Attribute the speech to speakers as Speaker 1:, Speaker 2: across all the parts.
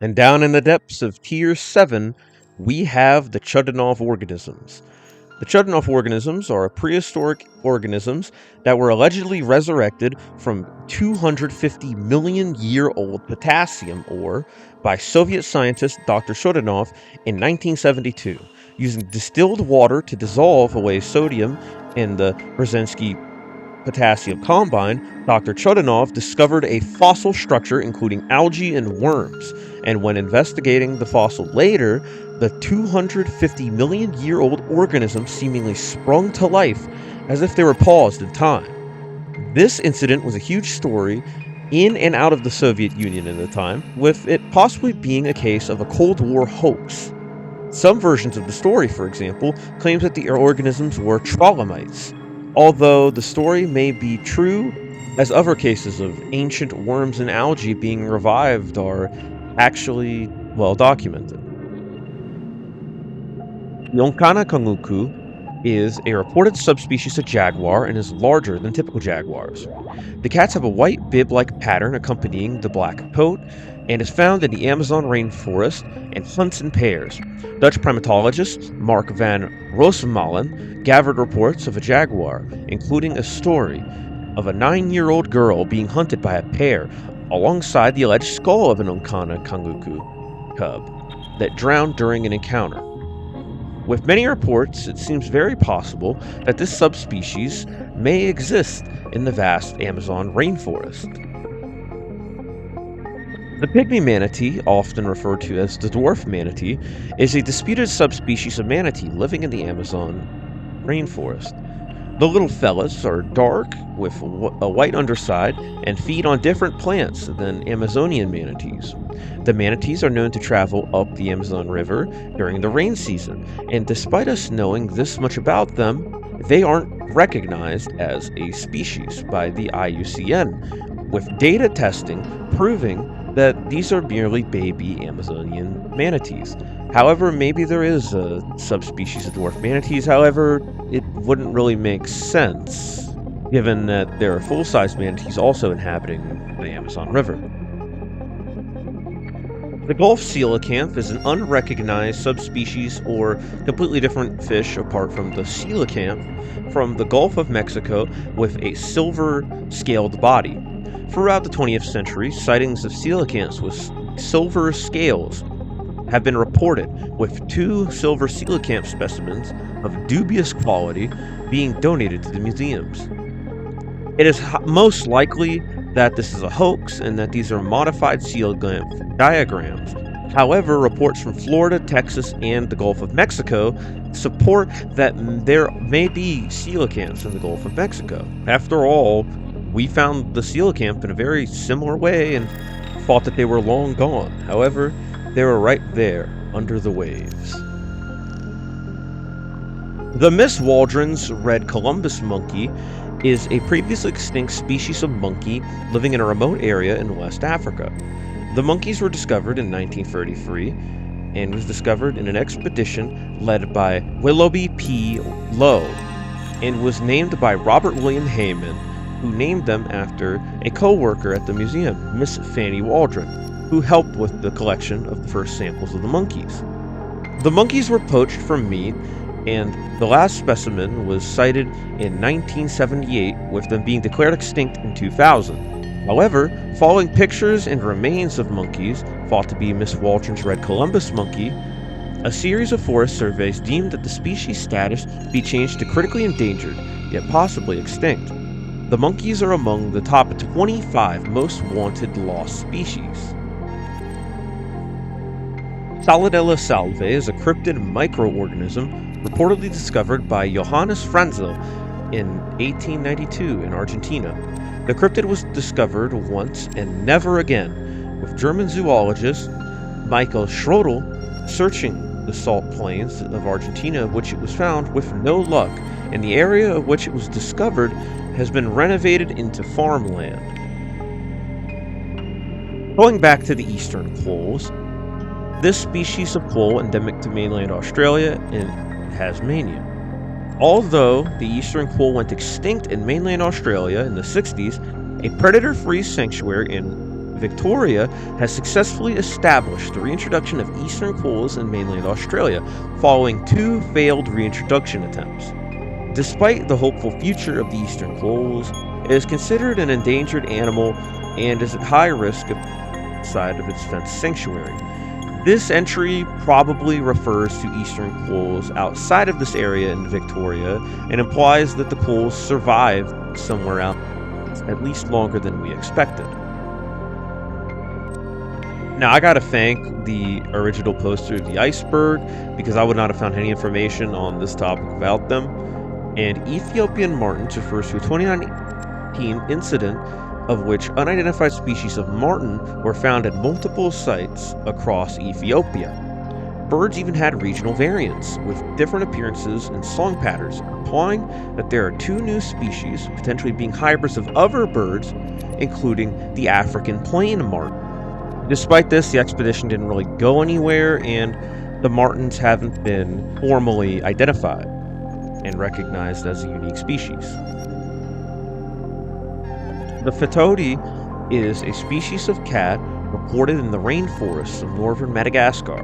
Speaker 1: And down in the depths of Tier 7, we have the Chudinov Organisms. The Chudinov Organisms are prehistoric organisms that were allegedly resurrected from 250 million year old potassium ore by Soviet scientist Dr. Chudinov in 1972, using distilled water to dissolve away sodium in the Brzezinski potassium combine. Dr. Chudinov discovered a fossil structure including algae and worms, and when investigating the fossil later, the 250 million year old organism seemingly sprung to life as if they were paused in time. This incident was a huge story in and out of the Soviet Union at the time, with it possibly being a case of a Cold War hoax. Some versions of the story, for example, claims that the organisms were troglomites, although the story may be true, as other cases of ancient worms and algae being revived are actually well documented. The Onça-canguçú is a reported subspecies of jaguar and is larger than typical jaguars. The cats have a white bib-like pattern accompanying the black coat, and is found in the Amazon rainforest and hunts in pairs. Dutch primatologist Mark van Roosmalen gathered reports of a jaguar, including a story of a 9-year-old girl being hunted by a pair alongside the alleged skull of an Onça-canguçú cub that drowned during an encounter. With many reports, it seems very possible that this subspecies may exist in the vast Amazon rainforest. The Pygmy Manatee, often referred to as the dwarf manatee, is a disputed subspecies of manatee living in the Amazon rainforest. The little fellas are dark with a white underside and feed on different plants than Amazonian manatees. The manatees are known to travel up the Amazon River during the rain season, and despite us knowing this much about them, they aren't recognized as a species by the IUCN, with data testing proving that these are merely baby Amazonian manatees. However, maybe there is a subspecies of dwarf manatees, however, it wouldn't really make sense, given that there are full-size manatees also inhabiting the Amazon River. The Gulf coelacanth is an unrecognized subspecies or completely different fish apart from the coelacanth from the Gulf of Mexico with a silver-scaled body. Throughout the 20th century, sightings of coelacanths with silver scales have been reported, with 2 silver coelacanth specimens of dubious quality being donated to the museums. It is most likely that this is a hoax and that these are modified coelacanth diagrams. However, reports from Florida, Texas, and the Gulf of Mexico support that there may be coelacanths in the Gulf of Mexico. After all, we found the coelacanth in a very similar way and thought that they were long gone. However, they were right there under the waves. The Miss Waldron's red Colobus monkey is a previously extinct species of monkey living in a remote area in West Africa. The monkeys were discovered in 1933 and was discovered in an expedition led by Willoughby P. Lowe and was named by Robert William Hayman, who named them after a co-worker at the museum, Miss Fanny Waldron, who helped with the collection of the first samples of the monkeys. The monkeys were poached from meat, and the last specimen was sighted in 1978, with them being declared extinct in 2000. However, following pictures and remains of monkeys thought to be Miss Waldron's red Colobus monkey, a series of forest surveys deemed that the species status be changed to critically endangered, yet possibly extinct. The monkeys are among the top 25 most wanted lost species. Salinella Salve is a cryptid microorganism reportedly discovered by Johannes Franzel in 1892 in Argentina. The cryptid was discovered once and never again, with German zoologist Michael Schrodel searching the salt plains of Argentina, which it was found, with no luck, and the area of which it was discovered has been renovated into farmland. Going back to the eastern quolls, this species of quoll endemic to mainland Australia and Tasmania. Although the eastern quoll went extinct in mainland Australia in the 60s, a predator-free sanctuary in Victoria has successfully established the reintroduction of eastern quolls in mainland Australia, following 2 failed reintroduction attempts. Despite the hopeful future of the eastern quolls, it is considered an endangered animal and is at high risk outside of its fenced sanctuary. This entry probably refers to eastern quolls outside of this area in Victoria and implies that the quolls survived somewhere out at least longer than we expected. Now, I gotta thank the original poster of the iceberg because I would not have found any information on this topic without them. And Ethiopian Martin refers to a 2019 incident of which unidentified species of martin were found at multiple sites across Ethiopia. Birds even had regional variants, with different appearances and song patterns, implying that there are 2 new species potentially being hybrids of other birds, including the African plain martin. Despite this, the expedition didn't really go anywhere, and the martins haven't been formally identified and recognized as a unique species. The Fitoaty is a species of cat reported in the rainforests of northern Madagascar.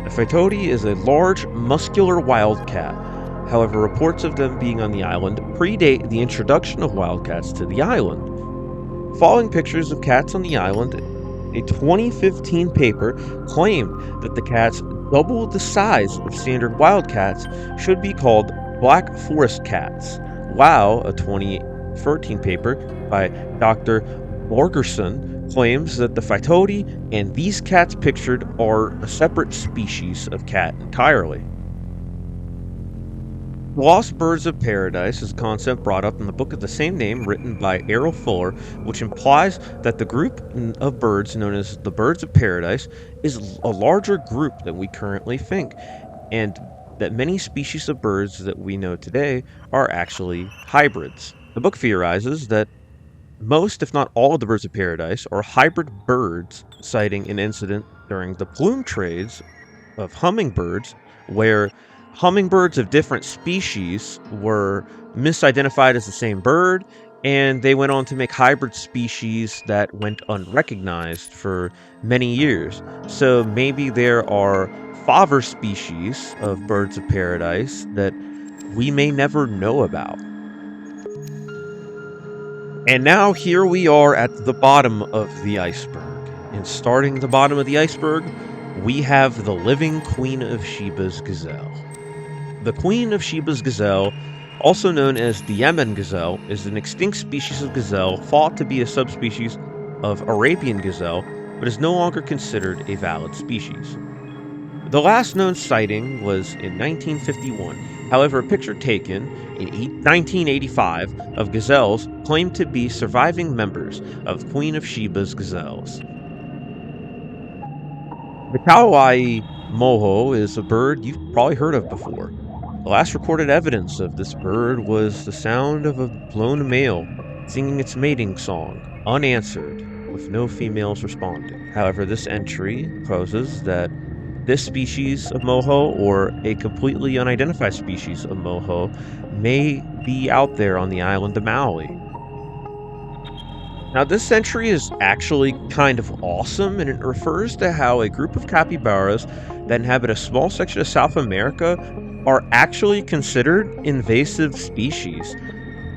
Speaker 1: The Fitoaty is a large, muscular wildcat. However, reports of them being on the island predate the introduction of wildcats to the island. Following pictures of cats on the island, a 2015 paper claimed that the cats doubled the size of standard wildcats should be called black forest cats, while a 2013 paper by Dr. Borgerson claims that the Fitoaty and these cats pictured are a separate species of cat entirely. Lost birds of paradise is a concept brought up in the book of the same name written by Errol Fuller, which implies that the group of birds known as the birds of paradise is a larger group than we currently think, and that many species of birds that we know today are actually hybrids. The book theorizes that most, if not all, of the birds of paradise are hybrid birds, citing an incident during the plume trades of hummingbirds, where hummingbirds of different species were misidentified as the same bird, and they went on to make hybrid species that went unrecognized for many years. So maybe there are father species of birds of paradise that we may never know about. And now here we are at the bottom of the iceberg. And starting the bottom of the iceberg, we have the living Queen of Sheba's gazelle. The Queen of Sheba's gazelle, also known as the Yemen gazelle, is an extinct species of gazelle thought to be a subspecies of Arabian gazelle, but is no longer considered a valid species. The last known sighting was in 1951. However, a picture taken in 1985 of gazelles claimed to be surviving members of Queen of Sheba's gazelles. The Maui O'o is a bird you've probably heard of before. The last recorded evidence of this bird was the sound of a blown male singing its mating song, unanswered, with no females responding. However, this entry poses that this species of moho, or a completely unidentified species of moho, may be out there on the island of Maui. Now, this entry is actually kind of awesome, and it refers to how a group of capybaras that inhabit a small section of South America are actually considered invasive species,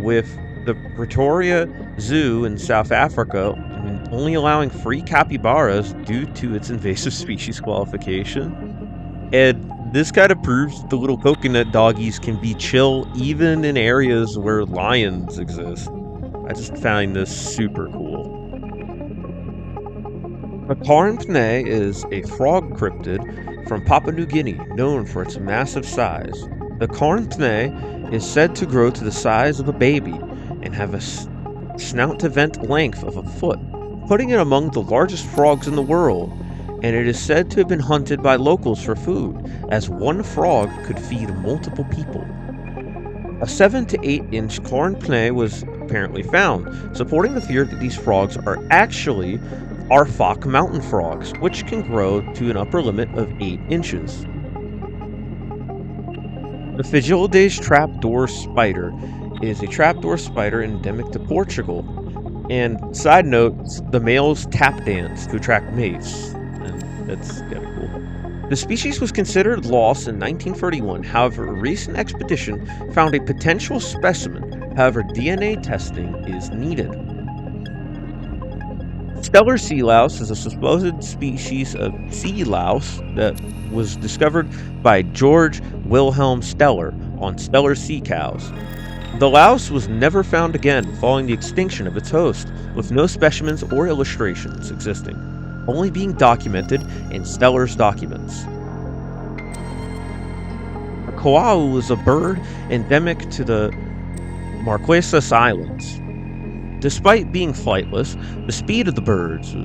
Speaker 1: with the Pretoria Zoo in South Africa only allowing free capybaras due to its invasive species qualification. And this kind of proves the little coconut doggies can be chill even in areas where lions exist. I just find this super cool. The Carn-Pnay is a frog cryptid from Papua New Guinea, known for its massive size. The Carn-Pnay is said to grow to the size of a baby and have a snout-to-vent length of a foot, putting it among the largest frogs in the world, and it is said to have been hunted by locals for food, as one frog could feed multiple people. A 7 to 8 inch Carn-Pnay was apparently found, supporting the theory that these frogs are actually Arfak mountain frogs, which can grow to an upper limit of 8 inches. The Fagilde's trapdoor spider is a trapdoor spider endemic to Portugal. And side note, the males tap dance to attract mates, and that's kind of cool. The species was considered lost in 1931, however, a recent expedition found a potential specimen, however, DNA testing is needed. Steller sea louse is a supposed species of sea louse that was discovered by George Wilhelm Steller on Steller sea cows. The louse was never found again following the extinction of its host, with no specimens or illustrations existing, only being documented in Steller's documents. The Koau is a bird endemic to the Marquesas Islands. Despite being flightless, the speed of the birds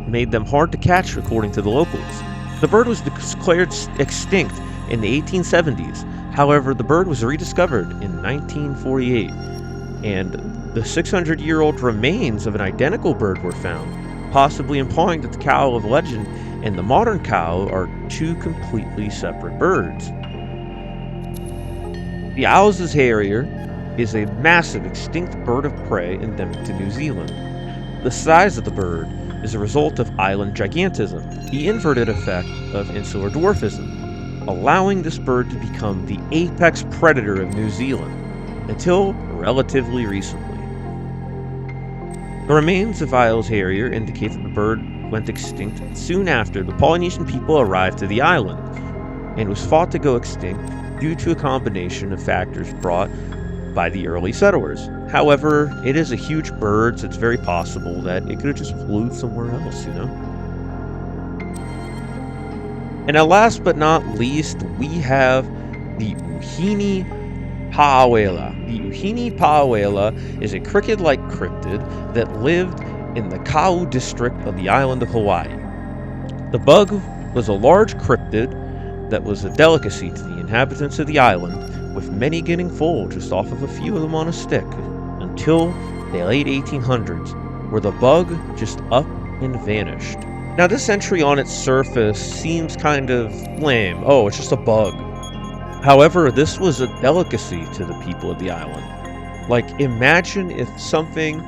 Speaker 1: made them hard to catch according to the locals. The bird was declared extinct in the 1870s. However, the bird was rediscovered in 1948, and the 600-year-old remains of an identical bird were found, possibly implying that the cow of legend and the modern cow are two completely separate birds. The Louse's Harrier is a massive extinct bird of prey endemic to New Zealand. The size of the bird is a result of island gigantism, the inverted effect of insular dwarfism, allowing this bird to become the apex predator of New Zealand, until relatively recently. The remains of Louse's Harrier indicate that the bird went extinct soon after the Polynesian people arrived to the island, and was thought to go extinct due to a combination of factors brought by the early settlers. However, it is a huge bird, so it's very possible that it could have just flew somewhere else, you know? And now last but not least, we have the Uhini Pauela. The Uhini Pauela is a cricket-like cryptid that lived in the Koau district of the island of Hawaii. The bug was a large cryptid that was a delicacy to the inhabitants of the island, with many getting full just off of a few of them on a stick, until the late 1800s, where the bug just up and vanished. Now this entry on its surface seems kind of lame. Oh, it's just a bug. However, this was a delicacy to the people of the island. Like, imagine if something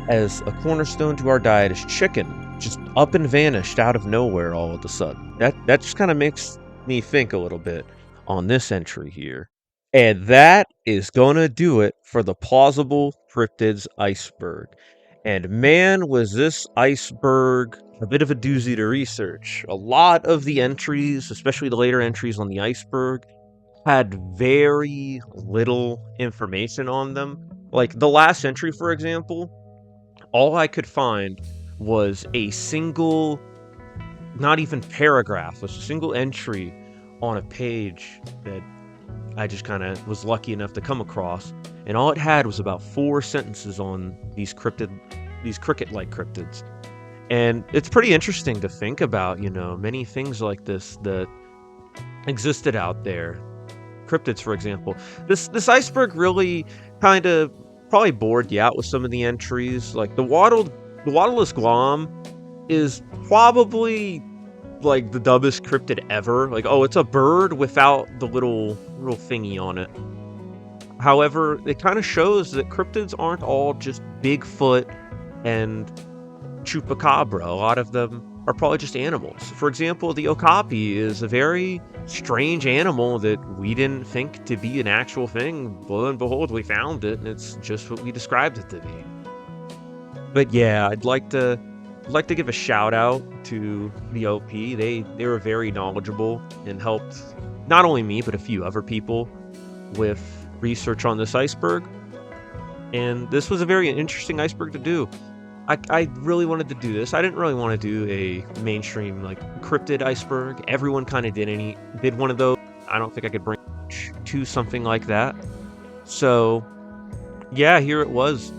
Speaker 1: as a cornerstone to our diet as chicken just up and vanished out of nowhere all of a sudden. That just kind of makes me think a little bit on this entry here. And that is gonna do it for the Plausible Cryptids Iceberg. And man, was this iceberg a bit of a doozy to research. A lot of the entries, especially the later entries on the iceberg, had very little information on them. Like the last entry, for example, all I could find was a single, not even paragraph, was a single entry on a page that I just kind of was lucky enough to come across, and all it had was about 4 sentences on these cricket-like cryptids. And it's pretty interesting to think about, you know, many things like this that existed out there. Cryptids, for example. This iceberg really kind of probably bored you out with some of the entries. Like the wattleless glom is probably like the dumbest cryptid ever. Like, oh, it's a bird without the little thingy on it. However, it kind of shows that cryptids aren't all just Bigfoot and Chupacabra. A lot of them are probably just animals. For example, the okapi is a very strange animal that we didn't think to be an actual thing. Lo and behold, we found it, and it's just what we described it to be. But yeah, I'd like to give a shout out to the OP. They were very knowledgeable and helped not only me, but a few other people with research on this iceberg. And this was a very interesting iceberg to do. I really wanted to do this. I didn't really want to do a mainstream like cryptid iceberg. Everyone kind of did one of those. I don't think I could bring to something like that. So yeah, here it was.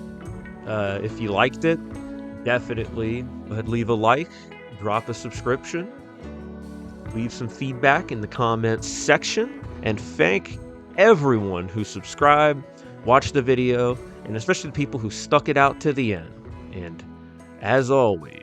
Speaker 1: If you liked it, definitely go ahead, leave a like, drop a subscription, leave some feedback in the comments section, and thank everyone who subscribed, watched the video, and especially the people who stuck it out to the end. And as always,